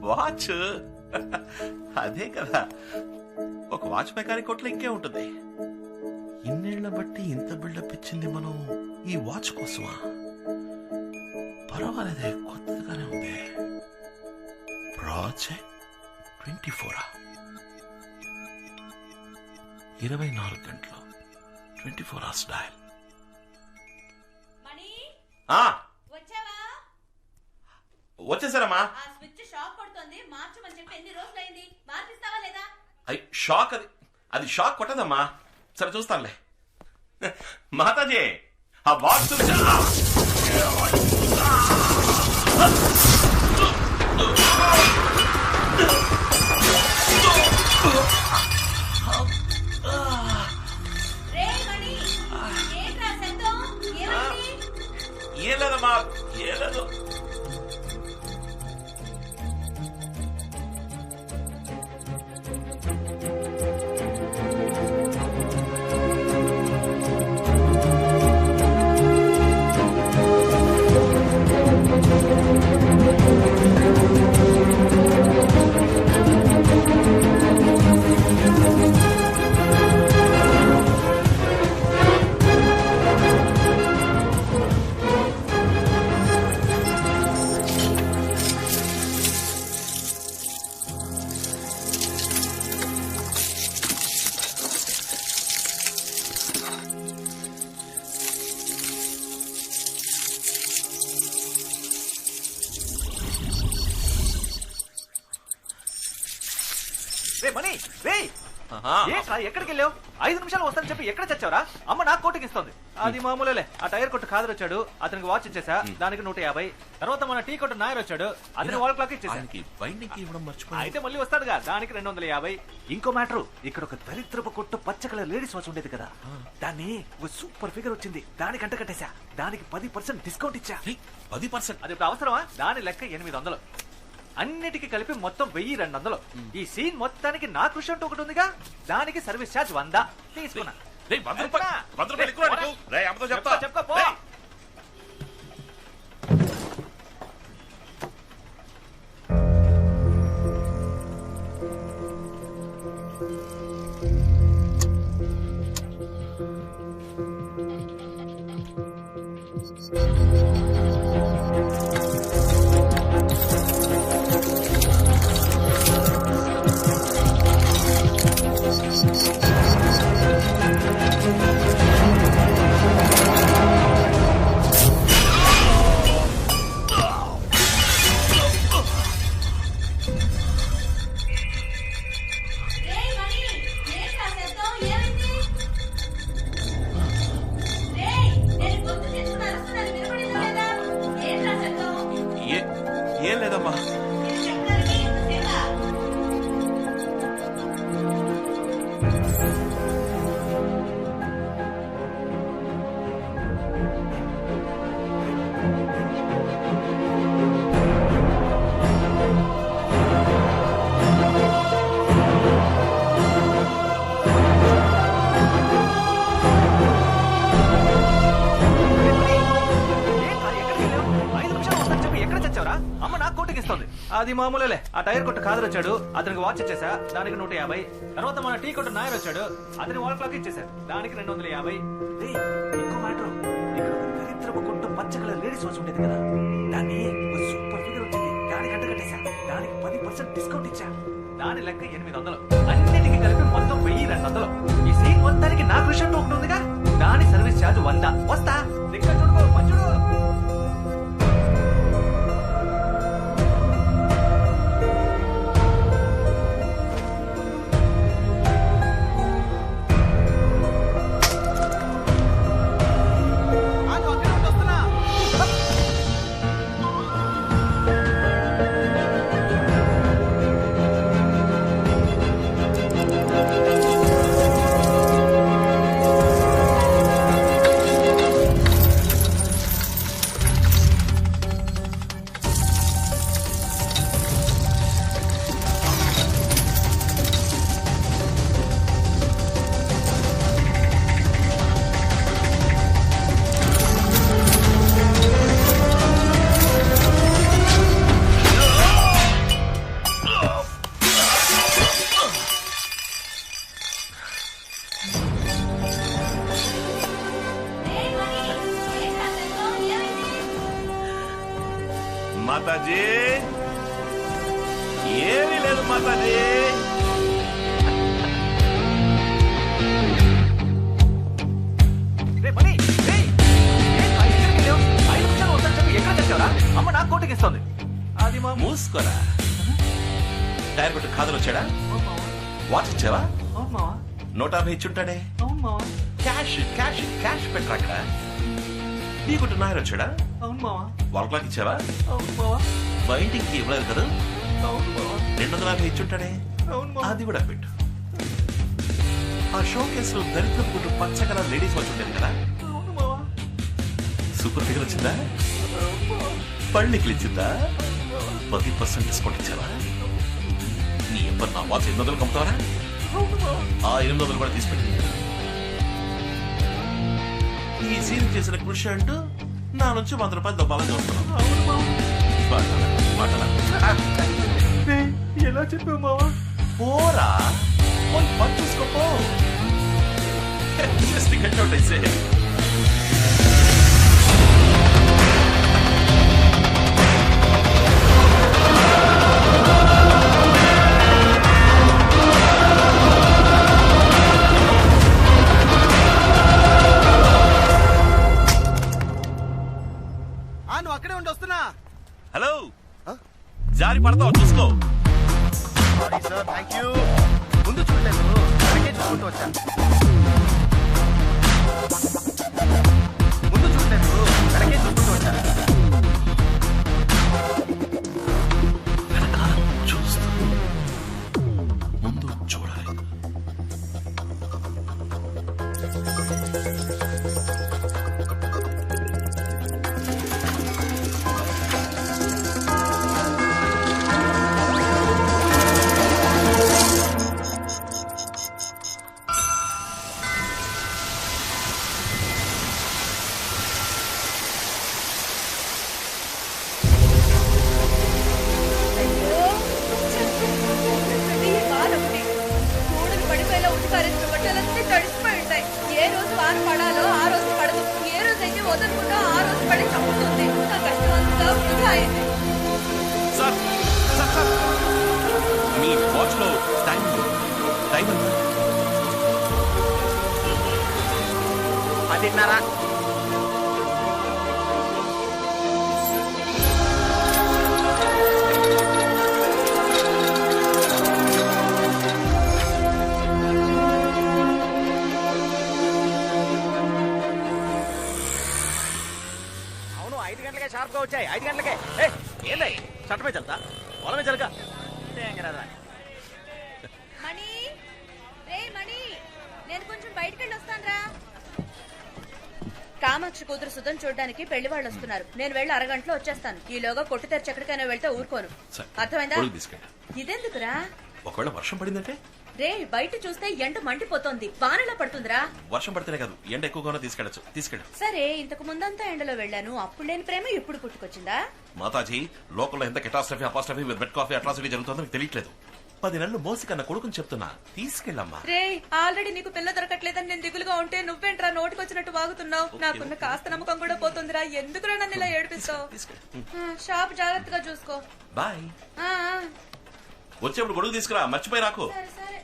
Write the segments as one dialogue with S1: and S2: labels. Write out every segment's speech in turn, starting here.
S1: Watch అదే కదా, ఒక వాచ్ మెకానిక్ కొట్లో ఇంకే ఉంటుంది. ఇన్నేళ్ల బట్టి ఇంత బిల్డప్ ఇచ్చింది మనం ఈ వాచ్ కోసమా? పర్వాలేదే, కొత్తగానే ఉంది. ప్రాజెక్ట్ 24 24 గంటలు 24 hours డయల్. వచ్చేసారమ్మా. షాక్ అది షాక్ కొట్టదమ్మా. సరే చూస్తానులే. మాతాజీ ఆ బాక్స్ ఏం లేదమ్మా, ఏం లేదు.
S2: ఎక్కడికి వెళ్ళావు? 5 నిమిషాలు వస్తానని చెప్పి ఎక్కడ చచ్చావరా? అమ్మ నాకు కోటికి ఇస్తుంది. అది మామూలులే. ఆ టైర్ కొట్టు ఖాదర్ వచ్చాడు, అతనికి వాచ్ ఇచ్చేసా, దానికి 150. తర్వాత మన టీ కొట్టు నాయర్ వచ్చాడు, అతని వాల్ క్లాక్ ఇచ్చేసా. అయితే మళ్ళీ వస్తాడుగా, దానికి 250. ఇంకో మ్యాటర్, ఇక్కడ ఒక దరిద్రపు కొట్టు పచ్చ కలర్ లేడీస్ వాచ్ ఉండేది కదా, దాన్ని సూపర్ ఫిగర్ వచ్చింది, దానికి అంట కట్టేశా. దానికి 10% డిస్కౌంట్ ఇచ్చా.
S1: 10%?
S2: అది ఇప్పుడు అవసరమా? దాని లెక్క 800. అన్నిటికీ కలిపి మొత్తం 1200. ఈ సీన్ మొత్తానికి నా కృషి అంటూ ఒకటి ఉందిగా, దానికి సర్వీస్ ఛార్జ్ 100 తీసుకున్నా. చెప్పుకో.
S1: ఏం లేదమ్మా.
S2: అది మామూలులే. ఆ టైర్ కొట్టు ఖాదర్ వచ్చాడు, అతనికి వాచ్ ఇచ్చేసా, దానికి 150. తర్వాత మన టీ కొట్టు నాయర్ వచ్చాడు, అతని వాల్ క్లాక్ ఇచ్చేసా, దానికి 250. ఇంకో మ్యాటర్, ఇక్కడ ఒక దరిద్రపు కొట్టు పచ్చ కలర్ లేడీస్ వాచ్ ఉండేది కదా, దాన్ని సూపర్ ఫిగర్ వచ్చింది, దానికి అంట కట్టేశా. దానికి 10% డిస్కౌంట్ ఇచ్చా. దాని లెక్క 800. అన్నిటికీ కలిపి మొత్తం 1200. ఈ సీన్ మొత్తానికి నా కృషి అంటూ ఒకటి ఉందిగా, దాని సర్వీస్ ఛార్జ్ 100. వస్తా. ఇక్కడ చూడుకో, మంచుడు.
S1: మాతాజీ.
S2: రే మణి, రేయ్, ఏంట్రా, ఎక్కడికి వెళ్ళావ్? 5 నిమిషాలు వద్దని చెప్పి ఎక్కడ తెచ్చావురా? అమ్మ నాకు కోటికిస్తోంది. అది మా
S1: మూసుకోరా. టైర్ కొట్టు ఖాదర్ వచ్చాడా?
S2: అవును మావా.
S1: వాచ్ ఇచ్చావా?
S2: అవును మావా.
S1: 150 ఇచ్చుంటాడే.
S2: అవును మావా.
S1: క్యాష్ క్యాష్ క్యాష్ పెట్టరా అక్కడ. టీ కొట్టు నాయర్ వచ్చాడా?
S2: అవును మావా.
S1: వాల్ క్లాక్ ఇచ్చావా?
S2: అవును మావా.
S1: బయటికి ఇవ్వలేదు కదా.
S2: అవును మావా.
S1: 250 ఇచ్చుంటాడే.
S2: అవును మావా.
S1: అది కూడా పెట్టు. ఆ షో కేసులో దరిద్ర పుట్టు పచ్చ కలర్ లేడీస్ వచ్చి ఉండేది కదా.
S2: అవును మావా.
S1: సూపర్ ఫిగర్ వచ్చిందా?
S2: అవును మావా.
S1: పళ్ళికి ఇచ్చిందా? 10% డిస్కౌంట్ ఇచ్చావా? నీ ఎంబర్ నా వాచ్ 800 కమ్ముతావరా?
S2: అవును మావా.
S1: ఆ 800 కూడా తీసుకెళ్ళి ఈ సీన్ చేసిన కృషి అంటూ నా నుంచి 100 రూపాయలు దొబ్బాలని చూస్తున్నాను.
S2: అవును మావా. రేయ్, ఎలా చెప్పావు మావా?
S1: పోరా పోయి పని చూసుకోపో. జస్ట్ గెట్ అవుట్ అయితే.
S3: నువ్వు అక్కడే ఉండి వస్తున్నా.
S1: హలో, జారి పడతావు చూసుకో.
S3: Sorry sir, thank you. ముందు చూడలేదు, వెనకే చూసుకుంటూ వచ్చా. ముందు చూడలేదు, వెనకే చూసుకుంటూ వచ్చా.
S1: వెనకాల చూస్తూ ముందు చూడాలి. సార్ సార్ సార్, మీ వాచ్ లో టైం టైం ఎంత?
S3: 10:30. అవును, 5 గంటలకే షార్ప్ గా వచ్చాయి. 5 గంటలకే. ఏందై చట్టమే చల్తా, పొలమే చలక.
S4: మణి, రే మణి, నేను కొంచెం బయటికి వెళ్ళి వస్తానురా. కామాక్షి కూతురు సుధన్ చూడడానికి పెళ్లి వాళ్ళు వస్తున్నారు. నేను వెళ్ళి అరగంటలో వచ్చేస్తాను. ఈలోగా కొట్టు తెరిచి ఎక్కడికైనా వెళ్తే ఊరుకోను.
S1: సరే,
S4: అర్థమైందా?
S1: కొడుకు తీసుకెళ్ళు.
S4: ఇదెందుకురా?
S1: ఒకవేళ వర్షం పడిందంటే?
S4: రే, బయట చూస్తే ఎండ మండిపోతోంది. వానలా పడుతుందిరా.
S1: వర్షం పడితేనే కాదు, ఎండ ఎక్కువగానే తీసుకెళ్ళచ్చు. తీసుకెళ్ళు.
S4: సరే, ఇంతకు ముందంతా ఎండలో వెళ్ళాను. అప్పుడు లేని ప్రేమ ఇప్పుడు పుట్టుకొచ్చిందా?
S1: మాతాజీ, లోకల్లో ఎంత catastrophe apostrophe with bed coffee atrocity జరుగుతుందో మీకు తెలియట్లేదు. 10 నెలలు మోసి కన్నా కొడుకుని చెప్తున్నా, తీసుకెళ్ళమ్మా.
S4: రే, ఆల్రెడీ నీకు పిల్ల దొరకట్లేదని నేను దిగులుగా ఉంటే నువ్వేంట్రా నోటికొచ్చినట్టు వాగుతున్నావు? నాకున్న కాస్త నమ్మకం కూడా పోతుందిరా. ఎందుకురా నన్ను ఇలా ఏడిపిస్తావు? షాప్ జాగ్రత్తగా చూసుకో.
S1: బాయ్.
S4: ఆ, ఆ.
S1: వచ్చేప్పుడు గొడుగు తీసుకురా, మర్చిపోయి రాకు.
S4: సరే సరే.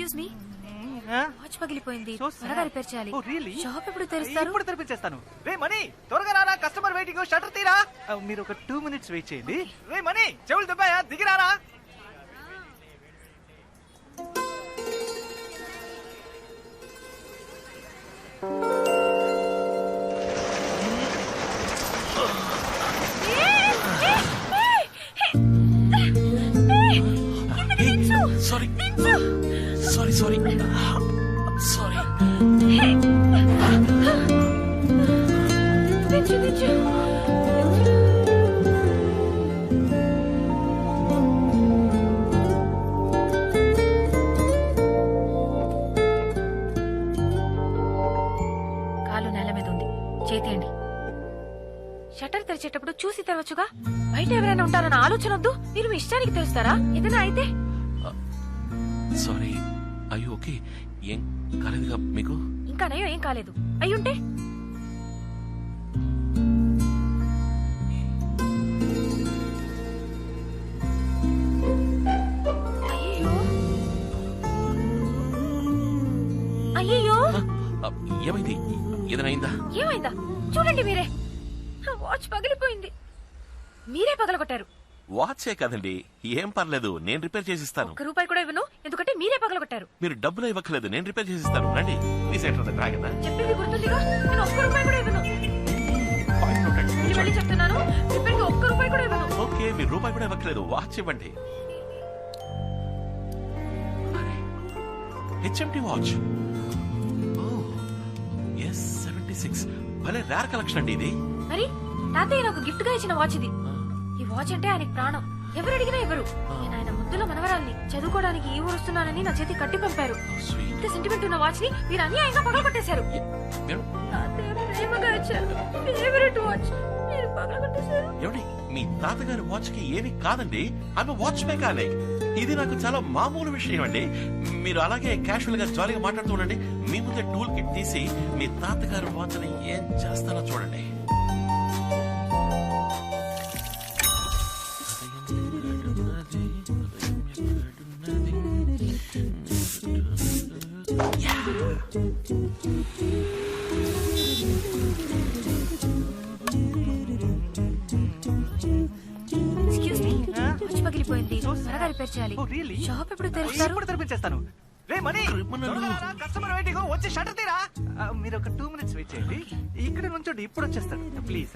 S5: ఎక్స్క్యూజ్ మీ,
S2: ఆ?
S5: వాచ్ పగిలిపోయింది,
S2: So sad.
S5: త్వరగా రిపేర్ చేయాలి.
S2: Oh, really?
S5: షాప్ ఎప్పుడు తెరుస్తారు?
S2: ఇప్పుడు తెరిపించేస్తాను. రే మనీ, త్వరగా రారా, కస్టమర్ వెయిటింగ్, షట్టర్ తీరా. మీరు ఒక 2 minutes వెయిట్ చేయండి. రే మనీ, చెవులు దుబ్బాయా, దిగిరారా.
S1: Sorry sorry sorry sorry.
S5: కాలు నేల మీద ఉంది, చేతియండి. షట్టర్ తెరిచేటప్పుడు చూసి తెరవచ్చుగా, బయట ఎవరైనా ఉంటారన్న ఆలోచన వద్దు. మీరు మీ ఇష్టానికి తెరుస్తారా? ఏదైనా అయితే?
S1: సారీ. అయ్యో ఓకే, ఏం కాలేదుగా మీకు?
S5: ఇంకా నయం, ఏం కాలేదు. అయ్యుంటే అయ్యో అయ్యో,
S1: ఏమైంది? ఏదైనా అయిందా?
S5: ఏమైందా? చూడండి మీరే, వాచ్ పగిలిపోయింది. మీరే పగలగొట్టారు.
S1: వాచే కదండి, ఏం పర్లేదు, నేను రిపేర్ చేసిస్తాను.
S5: 1 రూపాయి కూడా ఇవ్వను, ఎందుకంటే మీరే పగలగొట్టారు.
S1: మీరు డబ్బులు ఇవ్వక్కర్లేదు, నేను రిపేర్ చేసిస్తాను. రండి ప్లీజ్. రాగదా
S5: చెప్పింది గుర్తుందిగా, నేను 1 రూపాయి కూడా ఇవ్వను. మళ్ళీ చెప్తున్నాను, రిపేర్కి 1 రూపాయి కూడా ఇవ్వను.
S1: ఓకే, మీరు రూపాయి కూడా ఇవ్వక్కర్లేదు, వాచ్ ఇవ్వండి. HMT watch. ఎస్ 76, భలే రేర్ కలెక్షన్ అండి ఇది.
S5: మరి తాతయ్య నాకు గిఫ్ట్ గా ఇచ్చిన వాచ్ ఇది. ఈ వాచ్ అంటే ఆయనకి ప్రాణం, ఎవరు అడిగినా ఇవ్వరు. నేను ఆయన ముద్దుల మనవరాల్ని, చదువుకోవడానికి ఈ ఊరు వస్తున్నానని నా చేతి కట్టి పంపారు. ఇంత సెంటిమెంట్ ఉన్న వాచ్ ని మీరు అన్యాయంగా పగలగొట్టేశారు. తాతయ్య ప్రేమగా ఇచ్చారు, ఫేవరెట్ వాచ్, మీరు పగలగొట్టేశారు.
S1: ఏమండి, మీ తాతగారి వాచ్ కి ఏమి కాదండి, ఆమె వాచ్ మెకానిక్. ఇది నాకు చాలా మామూలు విషయం అండి. మీరు అలాగే క్యాషువల్ గా జాలీగా మాట్లాడుతూ ఉండండి. మీ ముందే టూల్ కిట్ తీసి మీ తాతగారి వాచ్ ని ఏం చేస్తానో చూడండి.
S5: ఎక్స్క్యూజ్ మీ, వాచ్ పగిలిపోయింది, త్వరగా రిపేర్ చేయాలి.
S2: Oh, really?
S5: షాప్ ఎప్పుడు తెరుస్తారు?
S2: ఇప్పుడు తెరిపించేస్తాను. రే మనీ, త్వరగా రారా, కస్టమర్ వెయిటింగ్, వచ్చి షట్టర్ తీరా. మీరు ఒక 2 minutes వెయిట్ చేయండి. ఇక్కడ నుంచోండి, ఇప్పుడు వచ్చేస్తాను ప్లీజ్.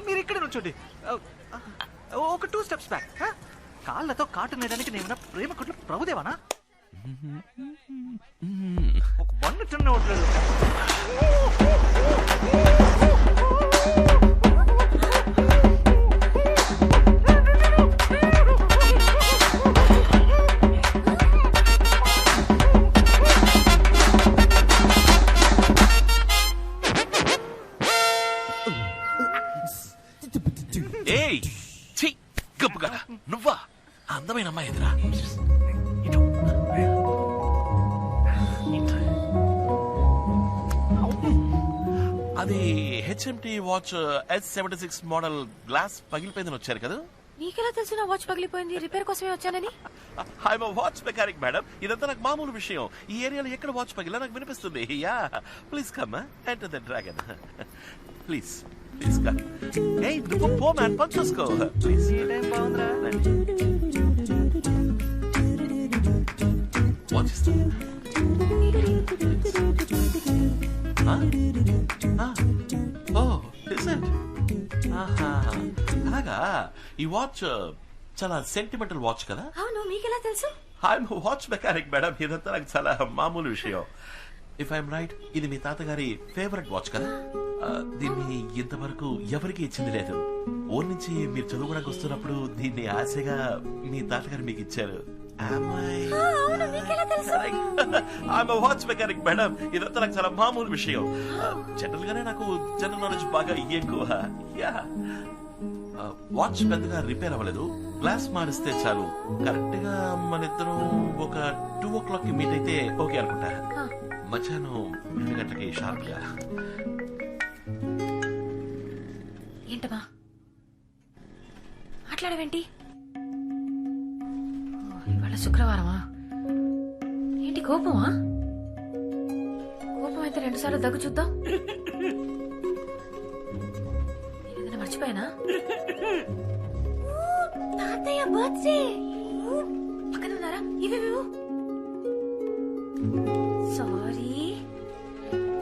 S2: మీరు ఇక్కడ నుంచోండి. ఒక 2 steps బ్యాక్. కాళ్ళతో కాటు నేయడానికి నేను ప్రేమ కొట్లు ప్రభుదేవానా? ఒక బండి చిన్న ఉండలేదు.
S1: ఏయ్ ఛీ, గప్పుగా నువ్వా? అందమైన అమ్మాయి ఎదురా. అది HMT watch S76 model, glass పగిలిపోయిందని వచ్చారు కదా.
S5: నీకెలా తెలుసు నా వాచ్ పగిలిపోయింది? రిపేర్ కోసమే వచ్చానని.
S1: ఐఎమ్ వాచ్ మెకానిక్ మేడం, ఇదంతా నాకు మామూలు విషయం. ఈ ఏరియాలో ఎక్కడ వాచ్ పగిలా నాకు వినిపిస్తుంది. Yeah please come enter the dragon. Please please come. ఏయ్ నువ్వు పో మ్యాన్, పని చూసుకో ప్లీజ్. వాచ్ ఇస్తాను. అలాగా, ఈ వాచ్ చాలా సెంటిమెంటల్ వాచ్ కదా.
S5: అవును, మీకెలా తెలుసు?
S1: ఐఎమ్ వాచ్ మెకానిక్ మేడం, ఇదంతా నాకు చాలా మామూలు విషయం. ఇఫ్ ఐఎమ్ రైట్, ఇది మీ తాతగారి ఫేవరెట్ వాచ్ కదా. దీన్ని ఇంతవరకు ఎవరికి ఇచ్చింది లేదు. ఊరి నుంచి మీరు చదువుకోవడానికి వస్తున్నప్పుడు దీన్ని ఆశగా మీ తాతగారు మీకు ఇచ్చారు. వాచ్ మెకానిక్ మేడం, ఇదంతా నాకు చాలా మామూలు విషయం. జనరల్ గానే నాకు జనరల్ నాలెడ్జ్ బాగా ఎక్కువ. వాచ్ పెద్దగా రిపేర్ అవ్వలేదు, గ్లాస్ మారిస్తే చాలు. కరెక్ట్ గా మన ఇద్దరం ఒక 2 o'clock కి మీట్ అయితే ఓకే అనుకుంటా. మధ్యాహ్నం 2 గంటలకి షార్ప్ గా.
S5: ఏంటమ్మా మాట్లాడవేంటి? శుక్రవారమా? ఏంటి కోపమా? కోపం అయితే 2 సార్లు దగ్గు చూద్దాం. ఏదైనా మర్చిపోయానా? తాతయ్య బర్త్డే పక్కన ఉన్నారా? ఇవేవేవో. Sorry,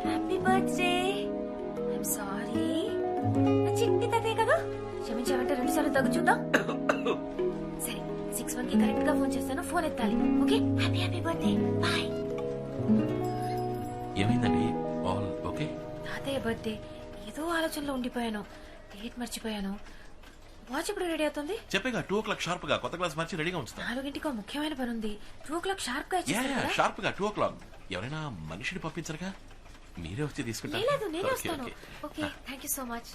S5: happy birthday. I'm sorry. చిట్టి తాతయ్య కదా, క్షమించామంటే 2 సార్లు దగ్గు చూద్దాం. సరే, 6:1 కి కరెక్ట్ గా ఫోన్ చేస్తాను. ఫోన్ ఎత్తాలి. Okay, happy happy birthday, bye.
S1: ఏమైందండి? All okay?
S5: తాతయ్య బర్త్డే, ఏదో ఆలోచనలో ఉండిపోయాను. డేట్ మర్చిపోయాను. వాచ్ ఇప్పుడు రెడీ అవుతుంది.
S1: చెప్పేగా 2 o'clock షార్ప్ గా కొత్త క్లాస్ మార్చి రెడీగా ఉంచుతా.
S5: 4 ముఖ్యమైన పని ఉంది. 2 o'clock షార్ప్ గా ఇచ్చేస్తారు కదా?
S1: షార్ప్ గా 2 o'clock. ఎవరైనా మనిషిని పంపించరుగా, మీరే వచ్చి తీసుకుంటారు.
S5: లేదు, నేనే
S1: ఓకే,
S5: వస్తాను.
S1: Okay.
S5: Okay, thank you so much.